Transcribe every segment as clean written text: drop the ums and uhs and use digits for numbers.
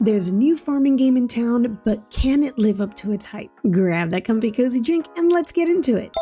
There's a new farming game in town, but can it live up to its hype? Grab that comfy cozy drink and let's get into it.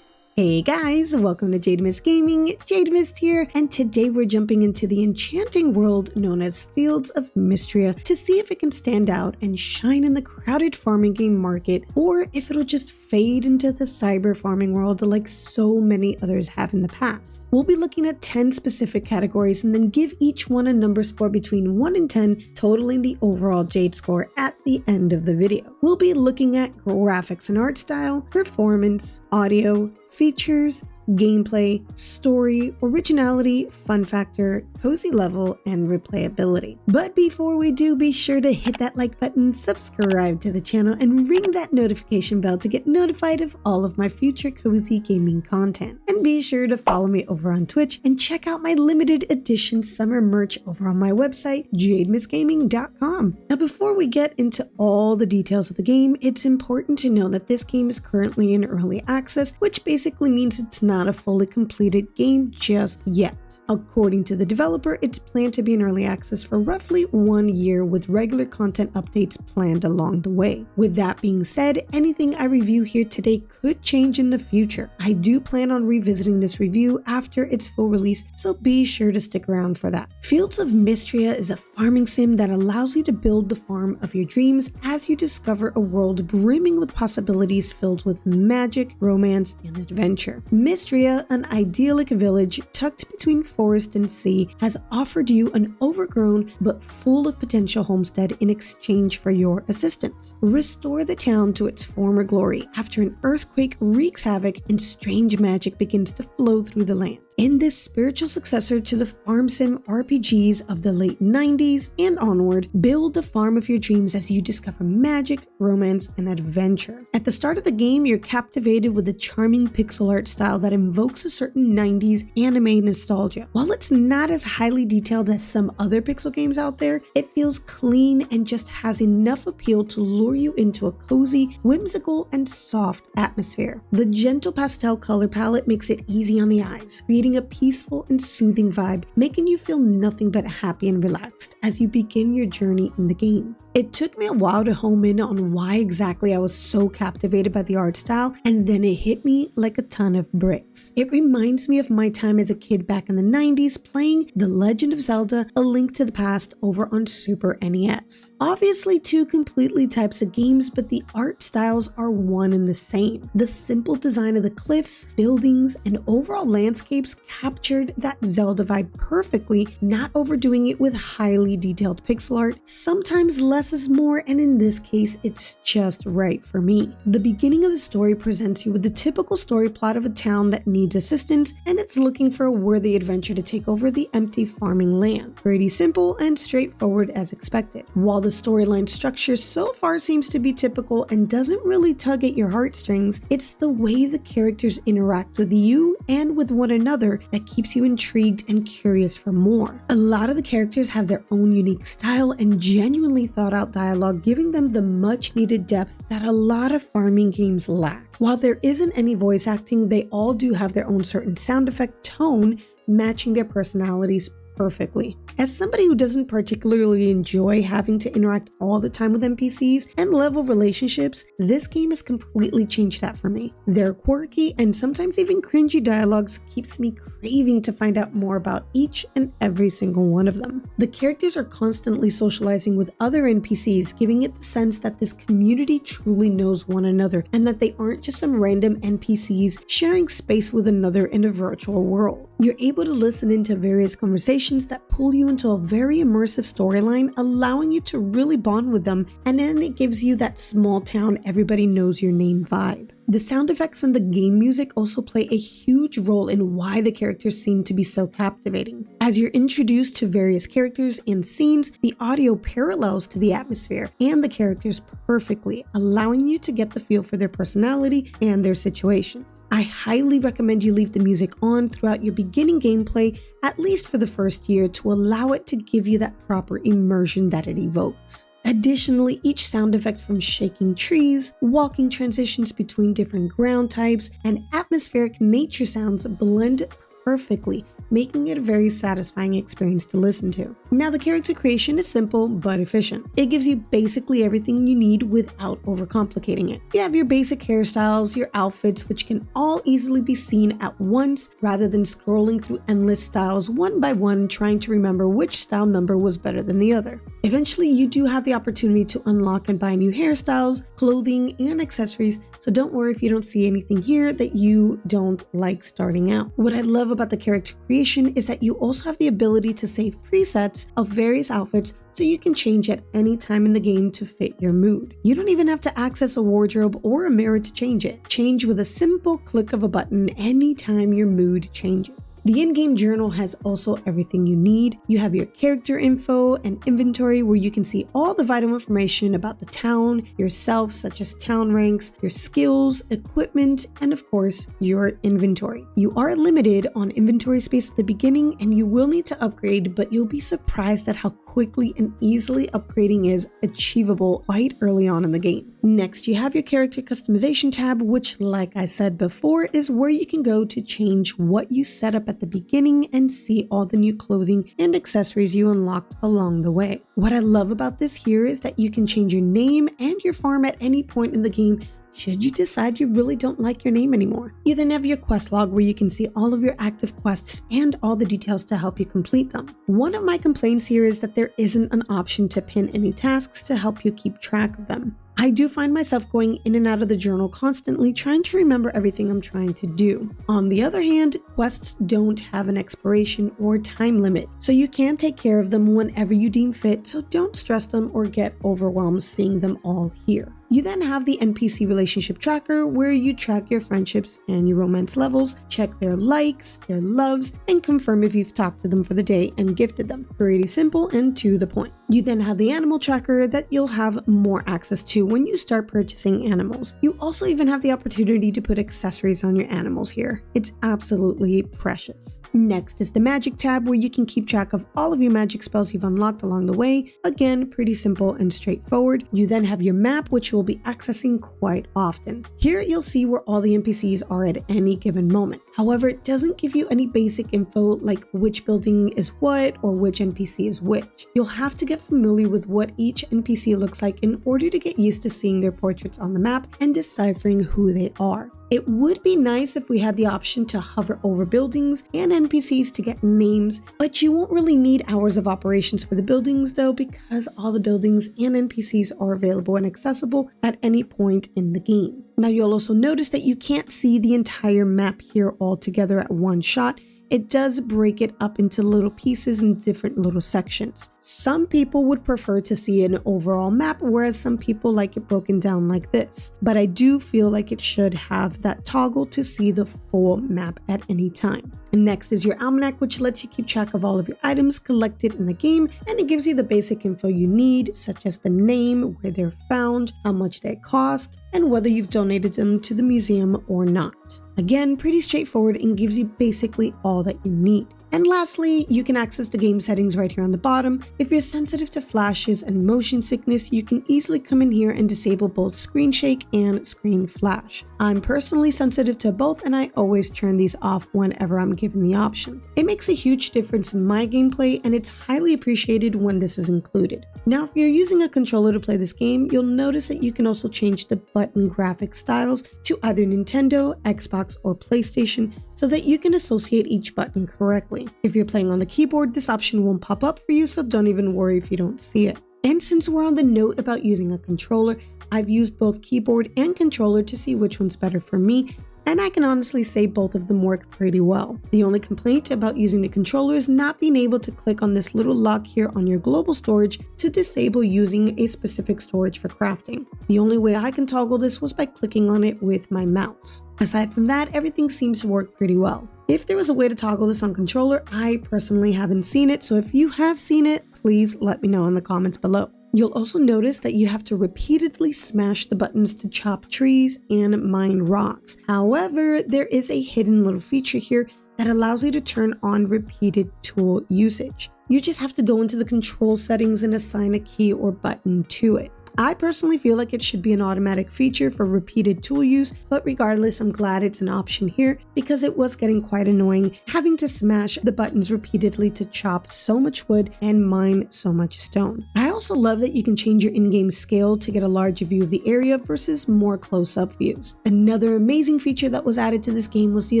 Hey guys, welcome to Jade Gaming. Jade Mist here, and today we're jumping into the enchanting world known as Fields of Mistria to see if it can stand out and shine in the crowded farming game market, or if it'll just fade into the cyber farming world like so many others have in the past. We'll be looking at 10 specific categories and then give each one a number score between 1 and 10, totaling the overall Jade score at the end of the video. We'll be looking at graphics and art style, performance, audio, features, gameplay, story, originality, fun factor, cozy level, and replayability. But before we do, be sure to hit that like button, subscribe to the channel, and ring that notification bell to get notified of all of my future cozy gaming content. And be sure to follow me over on Twitch and check out my limited edition summer merch over on my website, jademissgaming.com. Now, before we get into all the details of the game, it's important to know that this game is currently in early access, which basically means it's not a fully completed game just yet. According to the developer, it's planned to be in early access for roughly 1 year with regular content updates planned along the way. With that being said, anything I review here today could change in the future. I do plan on revisiting this review after its full release, so be sure to stick around for that. Fields of Mistria is a farming sim that allows you to build the farm of your dreams as you discover a world brimming with possibilities filled with magic, romance, and adventure. Mistria, an idyllic village tucked between forest and sea, has offered you an overgrown but full of potential homestead in exchange for your assistance. Restore the town to its former glory after an earthquake wreaks havoc and strange magic begins to flow through the land. In this spiritual successor to the farm sim RPGs of the late 90s and onward, build the farm of your dreams as you discover magic, romance, and adventure. At the start of the game, you're captivated with a charming pixel art style that invokes a certain 90s anime nostalgia. While it's not as highly detailed as some other pixel games out there, it feels clean and just has enough appeal to lure you into a cozy, whimsical, and soft atmosphere. The gentle pastel color palette makes it easy on the eyes, creating a peaceful and soothing vibe, making you feel nothing but happy and relaxed as you begin your journey in the game. It took me a while to home in on why exactly I was so captivated by the art style, and then it hit me like a ton of bricks. It reminds me of my time as a kid back in the 90s playing The Legend of Zelda: A Link to the Past over on Super NES. Obviously two completely types of games, but the art styles are one and the same. The simple design of the cliffs, buildings, and overall landscapes captured that Zelda vibe perfectly, not overdoing it with highly detailed pixel art. Sometimes less is more, and in this case, it's just right for me. The beginning of the story presents you with the typical story plot of a town that needs assistance, and it's looking for a worthy adventure to take over the empty farming land. Pretty simple and straightforward as expected. While the storyline structure so far seems to be typical and doesn't really tug at your heartstrings, it's the way the characters interact with you and with one another that keeps you intrigued and curious for more. A lot of the characters have their own unique style and genuinely thought out dialogue, giving them the much needed depth that a lot of farming games lack. While there isn't any voice acting, they all do have their own certain sound effect tone matching their personalities perfectly. As somebody who doesn't particularly enjoy having to interact all the time with NPCs and level relationships, this game has completely changed that for me. Their quirky and sometimes even cringy dialogues keeps me craving to find out more about each and every single one of them. The characters are constantly socializing with other NPCs, giving it the sense that this community truly knows one another and that they aren't just some random NPCs sharing space with another in a virtual world. You're able to listen into various conversations that pull you into a very immersive storyline, allowing you to really bond with them, and then it gives you that small town everybody knows your name vibe. The sound effects and the game music also play a huge role in why the characters seem to be so captivating. As you're introduced to various characters and scenes, the audio parallels to the atmosphere and the characters perfectly, allowing you to get the feel for their personality and their situations. I highly recommend you leave the music on throughout your beginning gameplay, at least for the first year, to allow it to give you that proper immersion that it evokes. Additionally, each sound effect from shaking trees, walking transitions between different ground types, and atmospheric nature sounds blend perfectly, making it a very satisfying experience to listen to. Now, the character creation is simple but efficient. It gives you basically everything you need without overcomplicating it. You have your basic hairstyles, your outfits, which can all easily be seen at once rather than scrolling through endless styles one by one trying to remember which style number was better than the other. Eventually, you do have the opportunity to unlock and buy new hairstyles, clothing, and accessories, so don't worry if you don't see anything here that you don't like starting out. What I love about the character creation is that you also have the ability to save presets of various outfits so you can change at any time in the game to fit your mood. You don't even have to access a wardrobe or a mirror to change it. Change with a simple click of a button anytime your mood changes. The in-game journal has also everything you need. You have your character info and inventory where you can see all the vital information about the town, yourself, such as town ranks, your skills, equipment, and of course, your inventory. You are limited on inventory space at the beginning and you will need to upgrade, but you'll be surprised at how quickly and easily upgrading is achievable quite early on in the game. Next, you have your character customization tab, which, like I said before, is where you can go to change what you set up at the beginning and see all the new clothing and accessories you unlocked along the way. What I love about this here is that you can change your name and your farm at any point in the game should you decide you really don't like your name anymore. You then have your quest log where you can see all of your active quests and all the details to help you complete them. One of my complaints here is that there isn't an option to pin any tasks to help you keep track of them. I do find myself going in and out of the journal constantly trying to remember everything I'm trying to do. On the other hand, quests don't have an expiration or time limit, so you can take care of them whenever you deem fit, so don't stress them or get overwhelmed seeing them all here. You then have the NPC relationship tracker where you track your friendships and your romance levels, check their likes, their loves, and confirm if you've talked to them for the day and gifted them. Pretty simple and to the point. You then have the animal tracker that you'll have more access to when you start purchasing animals. You also even have the opportunity to put accessories on your animals here. It's absolutely precious. Next is the magic tab where you can keep track of all of your magic spells you've unlocked along the way. Again, pretty simple and straightforward. You then have your map, which you'll be accessing quite often. Here you'll see where all the NPCs are at any given moment. However, it doesn't give you any basic info like which building is what or which NPC is which. You'll have to get familiar with what each NPC looks like in order to get used to seeing their portraits on the map and deciphering who they are. It would be nice if we had the option to hover over buildings and NPCs to get names, but you won't really need hours of operations for the buildings though, because all the buildings and NPCs are available and accessible at any point in the game. Now you'll also notice that you can't see the entire map here all together at one shot. It does break it up into little pieces and different little sections. Some people would prefer to see an overall map, whereas some people like it broken down like this. But I do feel like it should have that toggle to see the full map at any time. And next is your almanac, which lets you keep track of all of your items collected in the game, and it gives you the basic info you need, such as the name, where they're found, how much they cost, and whether you've donated them to the museum or not. Again, pretty straightforward and gives you basically all that you need. And lastly, you can access the game settings right here on the bottom. If you're sensitive to flashes and motion sickness, you can easily come in here and disable both screen shake and screen flash. I'm personally sensitive to both and I always turn these off whenever I'm given the option. It makes a huge difference in my gameplay and it's highly appreciated when this is included. Now, if you're using a controller to play this game, you'll notice that you can also change the button graphic styles to either Nintendo, Xbox, or PlayStation so that you can associate each button correctly. If you're playing on the keyboard, this option won't pop up for you, so don't even worry if you don't see it. And since we're on the note about using a controller, I've used both keyboard and controller to see which one's better for me, and I can honestly say both of them work pretty well. The only complaint about using the controller is not being able to click on this little lock here on your global storage to disable using a specific storage for crafting. The only way I can toggle this was by clicking on it with my mouse. Aside from that, everything seems to work pretty well. If there was a way to toggle this on controller, I personally haven't seen it, so if you have seen it, please let me know in the comments below. You'll also notice that you have to repeatedly smash the buttons to chop trees and mine rocks. However, there is a hidden little feature here that allows you to turn on repeated tool usage. You just have to go into the control settings and assign a key or button to it. I personally feel like it should be an automatic feature for repeated tool use, but regardless, I'm glad it's an option here because it was getting quite annoying having to smash the buttons repeatedly to chop so much wood and mine so much stone. I also love that you can change your in-game scale to get a larger view of the area versus more close-up views. Another amazing feature that was added to this game was the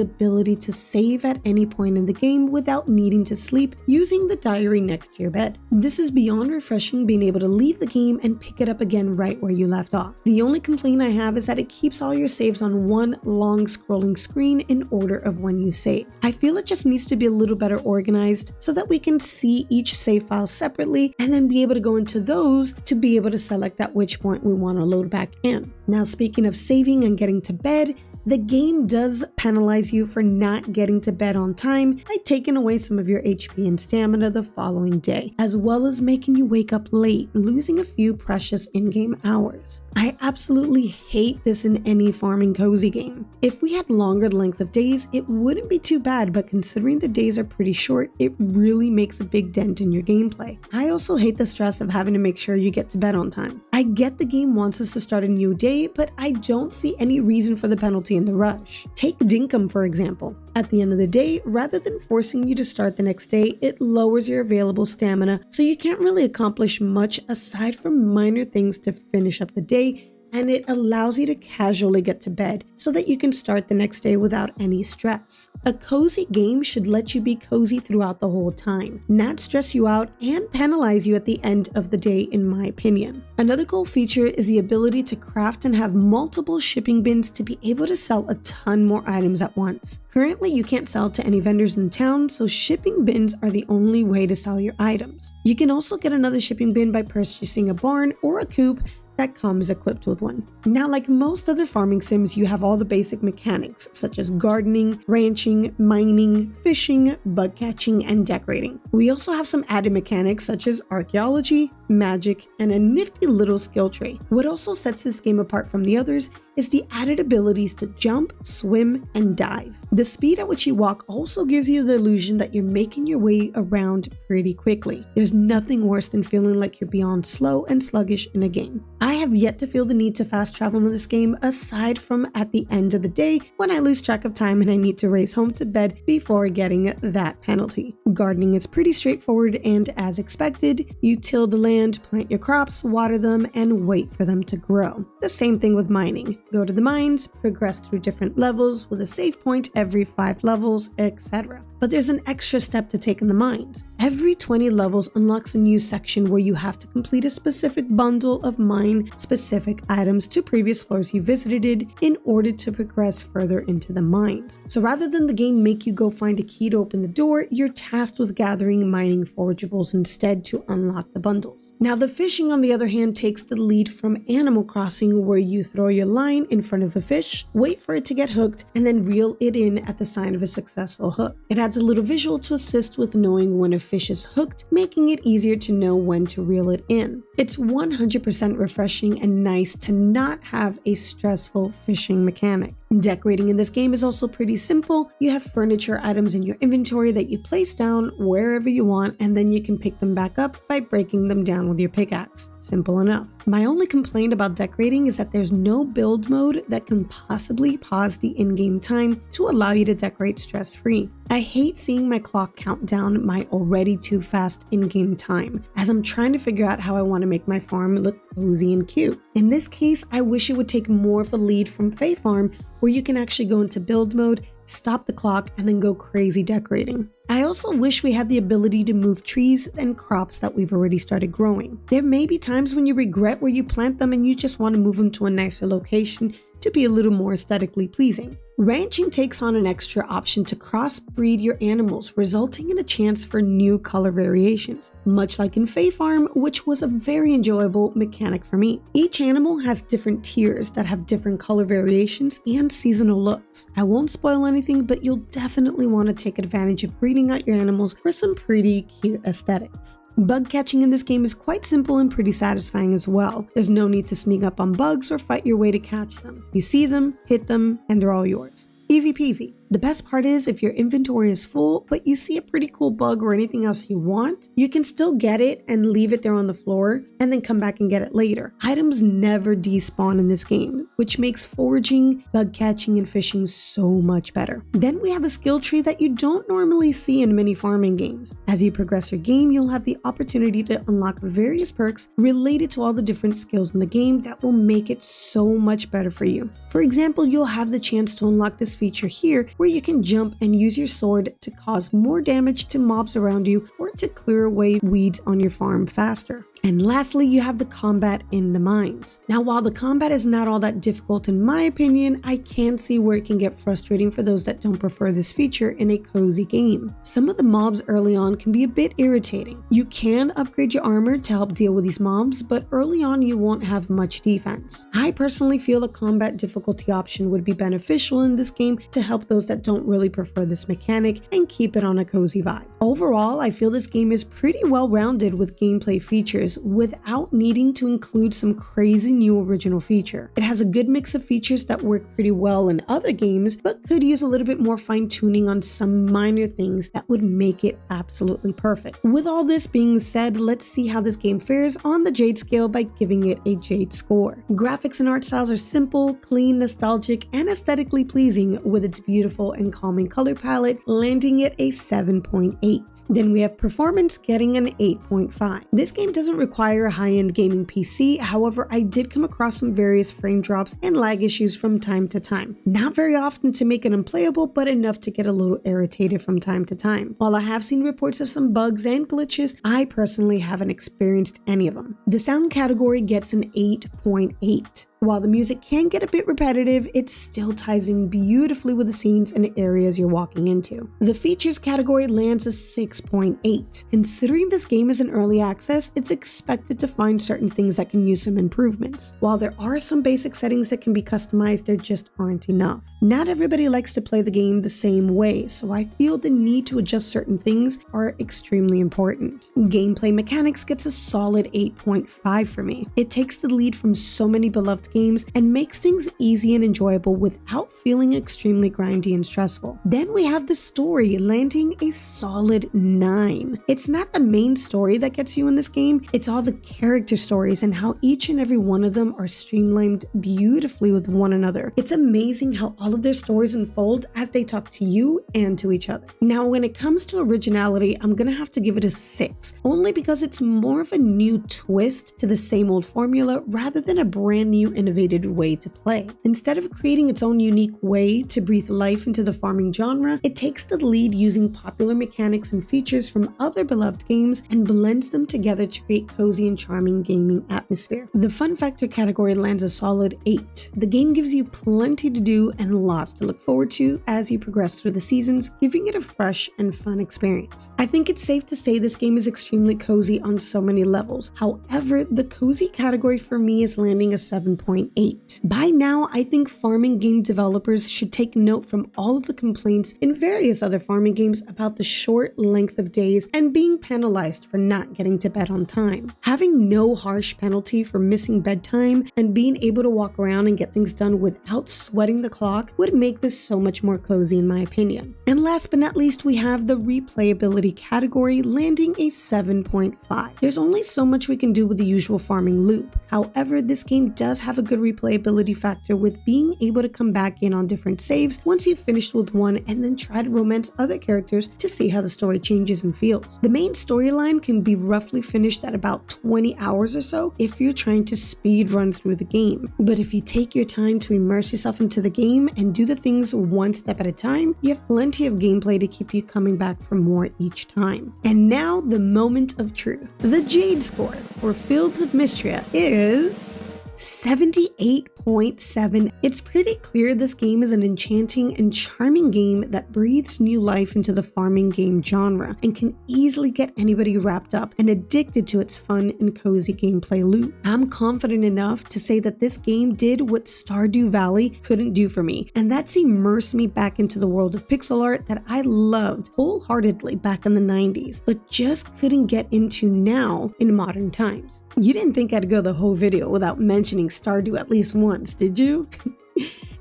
ability to save at any point in the game without needing to sleep using the diary next to your bed. This is beyond refreshing, being able to leave the game and pick it up again right where you left off. The only complaint I have is that it keeps all your saves on one long scrolling screen in order of when you save. I feel it just needs to be a little better organized so that we can see each save file separately and then be able to go into those to be able to select at which point we want to load back in. Now, speaking of saving and getting to bed, the game does penalize you for not getting to bed on time by taking away some of your HP and stamina the following day, as well as making you wake up late, losing a few precious in-game hours. I absolutely hate this in any farming cozy game. If we had longer length of days, it wouldn't be too bad, but considering the days are pretty short, it really makes a big dent in your gameplay. I also hate the stress of having to make sure you get to bed on time. I get the game wants us to start a new day, but I don't see any reason for the penalty in the rush. Take Dinkum for example. At the end of the day, rather than forcing you to start the next day, it lowers your available stamina, so you can't really accomplish much aside from minor things to finish up the day, and it allows you to casually get to bed so that you can start the next day without any stress. A cozy game should let you be cozy throughout the whole time, not stress you out and penalize you at the end of the day, in my opinion. Another cool feature is the ability to craft and have multiple shipping bins to be able to sell a ton more items at once. Currently, you can't sell to any vendors in town, so shipping bins are the only way to sell your items. You can also get another shipping bin by purchasing a barn or a coop that comes equipped with one. Now, like most other farming sims, you have all the basic mechanics such as gardening, ranching, mining, fishing, bug catching, and decorating. We also have some added mechanics such as archaeology, magic, and a nifty little skill tree. What also sets this game apart from the others is the added abilities to jump, swim, and dive. The speed at which you walk also gives you the illusion that you're making your way around pretty quickly. There's nothing worse than feeling like you're beyond slow and sluggish in a game. I have yet to feel the need to fast travel in this game aside from at the end of the day when I lose track of time and I need to race home to bed before getting that penalty. Gardening is pretty straightforward, and as expected, you till the land, plant your crops, water them, and wait for them to grow. The same thing with mining. Go to the mines, progress through different levels with a save point every 5 levels, etc. But there's an extra step to take in the mines. Every 20 levels unlocks a new section where you have to complete a specific bundle of mine-specific items to previous floors you visited in order to progress further into the mines. So rather than the game make you go find a key to open the door, you're tasked with gathering mining forageables instead to unlock the bundles. Now, the fishing, on the other hand, takes the lead from Animal Crossing, where you throw your line in front of a fish, wait for it to get hooked, and then reel it in at the sign of a successful hook. It adds a little visual to assist with knowing when a fish is hooked, making it easier to know when to reel it in. It's 100% refreshing and nice to not have a stressful fishing mechanic. Decorating in this game is also pretty simple. You have furniture items in your inventory that you place down wherever you want, and then you can pick them back up by breaking them down with your pickaxe. Simple enough. My only complaint about decorating is that there's no build mode that can possibly pause the in-game time to allow you to decorate stress-free. I hate seeing my clock count down my already too fast in-game time, as I'm trying to figure out how I want to make my farm look cozy and cute. In this case, I wish it would take more of a lead from Fae Farm, where you can actually go into build mode, stop the clock, and then go crazy decorating. I also wish we had the ability to move trees and crops that we've already started growing. There may be times when you regret where you plant them and you just want to move them to a nicer location to be a little more aesthetically pleasing. Ranching takes on an extra option to crossbreed your animals, resulting in a chance for new color variations, much like in Fae Farm, which was a very enjoyable mechanic for me. Each animal has different tiers that have different color variations and seasonal looks. I won't spoil anything, but you'll definitely want to take advantage of breeding out your animals for some pretty cute aesthetics. Bug catching in this game is quite simple and pretty satisfying as well. There's no need to sneak up on bugs or fight your way to catch them. You see them, hit them, and they're all yours. Easy peasy. The best part is if your inventory is full, but you see a pretty cool bug or anything else you want, you can still get it and leave it there on the floor and then come back and get it later. Items never despawn in this game, which makes foraging, bug catching, and fishing so much better. Then we have a skill tree that you don't normally see in many farming games. As you progress your game, you'll have the opportunity to unlock various perks related to all the different skills in the game that will make it so much better for you. For example, you'll have the chance to unlock this feature here where you can jump and use your sword to cause more damage to mobs around you or to clear away weeds on your farm faster. And lastly, you have the combat in the mines. Now, while the combat is not all that difficult in my opinion, I can see where it can get frustrating for those that don't prefer this feature in a cozy game. Some of the mobs early on can be a bit irritating. You can upgrade your armor to help deal with these mobs, but early on you won't have much defense. I personally feel the combat difficulty option would be beneficial in this game to help those that don't really prefer this mechanic and keep it on a cozy vibe. Overall, I feel this game is pretty well rounded with gameplay features without needing to include some crazy new original feature. It has a good mix of features that work pretty well in other games, but could use a little bit more fine-tuning on some minor things that would make it absolutely perfect. With all this being said, let's see how this game fares on the Jade scale by giving it a Jade score. Graphics and art styles are simple, clean, nostalgic, and aesthetically pleasing with its beautiful and calming color palette, landing at a 7.8. Then we have performance getting an 8.5. This game doesn't require a high-end gaming PC, however, I did come across some various frame drops and lag issues from time to time. Not very often to make it unplayable, but enough to get a little irritated from time to time. While I have seen reports of some bugs and glitches, I personally haven't experienced any of them. The sound category gets an 8.8. While the music can get a bit repetitive, it still ties in beautifully with the scenes and areas you're walking into. The features category lands a 6.8. Considering this game is in early access, it's expected to find certain things that can use some improvements. While there are some basic settings that can be customized, there just aren't enough. Not everybody likes to play the game the same way, so I feel the need to adjust certain things are extremely important. Gameplay mechanics gets a solid 8.5 for me. It takes the lead from so many beloved games and makes things easy and enjoyable without feeling extremely grindy and stressful. Then we have the story, landing a solid 9. It's not the main story that gets you in this game, it's all the character stories and how each and every one of them are streamlined beautifully with one another. It's amazing how all of their stories unfold as they talk to you and to each other. Now, when it comes to originality, I'm gonna have to give it a 6, only because it's more of a new twist to the same old formula rather than a brand new innovative way to play. Instead of creating its own unique way to breathe life into the farming genre, it takes the lead using popular mechanics and features from other beloved games and blends them together to create cozy and charming gaming atmosphere. The fun factor category lands a solid 8. The game gives you plenty to do and lots to look forward to as you progress through the seasons, giving it a fresh and fun experience. I think it's safe to say this game is extremely cozy on so many levels. However, the cozy category for me is landing a 7.8. By now, I think farming game developers should take note from all of the complaints in various other farming games about the short length of days and being penalized for not getting to bed on time. Having no harsh penalty for missing bedtime and being able to walk around and get things done without sweating the clock would make this so much more cozy in my opinion. And last but not least, we have the replayability category landing a 7.5. There's only so much we can do with the usual farming loop. However, this game does have a good replayability factor with being able to come back in on different saves once you've finished with one and then try to romance other characters to see how the story changes and feels. The main storyline can be roughly finished at about 20 hours or so if you're trying to speed run through the game. But if you take your time to immerse yourself into the game and do the things one step at a time, you have plenty of gameplay to keep you coming back for more each time. And now the moment of truth. The Jade score for Fields of Mistria is 78.7. It's pretty clear this game is an enchanting and charming game that breathes new life into the farming game genre and can easily get anybody wrapped up and addicted to its fun and cozy gameplay loop. I'm confident enough to say that this game did what Stardew Valley couldn't do for me, and that's immerse me back into the world of pixel art that I loved wholeheartedly back in the 90s, but just couldn't get into now in modern times. You didn't think I'd go the whole video without mentioning Stardew at least once, did you?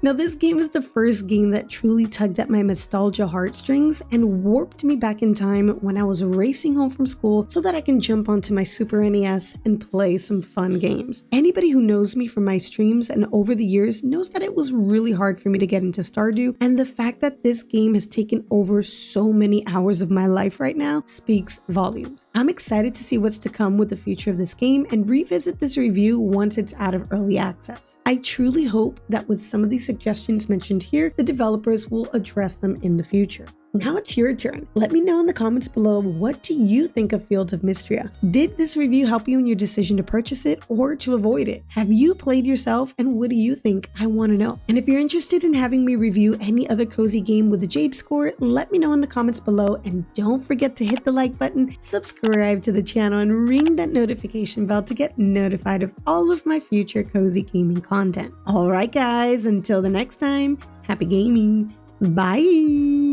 Now, this game is the first game that truly tugged at my nostalgia heartstrings and warped me back in time when I was racing home from school so that I can jump onto my Super NES and play some fun games. Anybody who knows me from my streams and over the years knows that it was really hard for me to get into Stardew, and the fact that this game has taken over so many hours of my life right now speaks volumes. I'm excited to see what's to come with the future of this game and revisit this review once it's out of early access. I truly hope that with some of these suggestions mentioned here, the developers will address them in the future. Now it's your turn. Let me know in the comments below, what do you think of Fields of Mistria? Did this review help you in your decision to purchase it or to avoid it? Have you played yourself, and what do you think? I want to know. And if you're interested in having me review any other cozy game with the Jade Score, let me know in the comments below, and don't forget to hit the like button, subscribe to the channel, and ring that notification bell to get notified of all of my future cozy gaming content. Alright guys, until the next time, happy gaming. Bye!